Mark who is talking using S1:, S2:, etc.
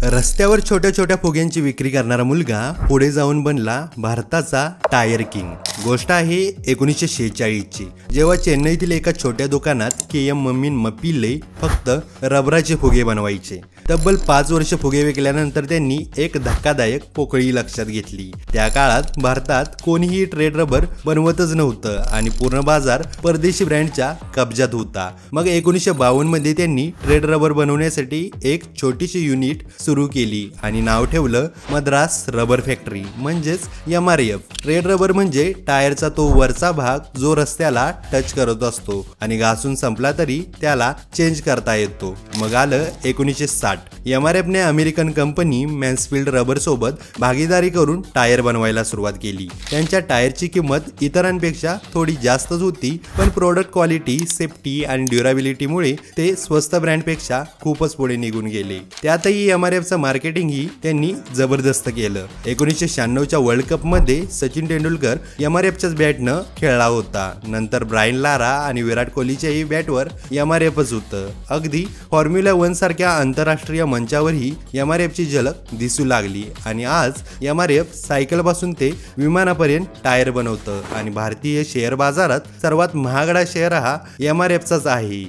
S1: रस्त्यावर छोट्या छोट्या फुग्यांची विक्री करणारा मुलगा पुढे जाऊन बनला भारताचा टायर किंग। गोष्ट आहे 1946ची, जेव्हा चेन्नईतील एका छोट्या दुकानात के.एम. मप्पिल्ले फक्त रबराचे फुगे बनवायचे। तब्बल 5 वर्ष फुगे विकल्यानंतर त्यांनी एक धक्कादायक पोकळी लक्षात घेतली। त्या काळात भारतात कोणीही ट्रेड रबर बनवतच नव्हतं आणि पूर्ण बाजार परदेशी ब्रँडच्या कब्जात होता। मग 1952 मध्ये त्यांनी ट्रेड रबर बनवण्यासाठी एक छोटीशी युनिट सुरू केली आणि नाव ठेवलं मद्रास रबर फॅक्टरी, म्हणजेच MRF। ट्रेड रबर म्हणजे टायरचा तो वरचा भाग जो रस्त्याला टच करत असतो आणि घासून संपला तरी त्याला चेंज करता येतो। मग आलं 1960। MRF ने अमेरिकन कंपनी मॅन्सफिल्ड रबर सोबत भागीदारी करून टायर बनवायला सुरुवात केली। त्यांच्या टायरची किंमत इतरांपेक्षा थोडी जास्तच होती, पण प्रोडक्ट क्वालिटी, सेफ्टी आणि ड्युरेबिलिटीमुळे ते स्वस्त ब्रँडपेक्षा खूपच पुढे निघून गेले। त्यातही MRFचं मार्केटिंग ही त्यांनी जबरदस्त केलं। 1996च्या वर्ल्ड कप मध्ये सचिन तेंडुलकर MRFच्याच बॅटनं खेळला होता। नंतर ब्रायन लारा आणि विराट कोहलीच्याही बॅटवर MRFच होतं। अगदी फॉर्म्युला 1 सारख्या आंतरराष्ट्रीय मंचावरही MRFची झलक दिसू लागली आणि आज MRF सायकलपासून ते विमानापर्यंत टायर बनवतं आणि भारतीय शेअर बाजारात सर्वात महागडा शेअर हा MRFचाच आहे।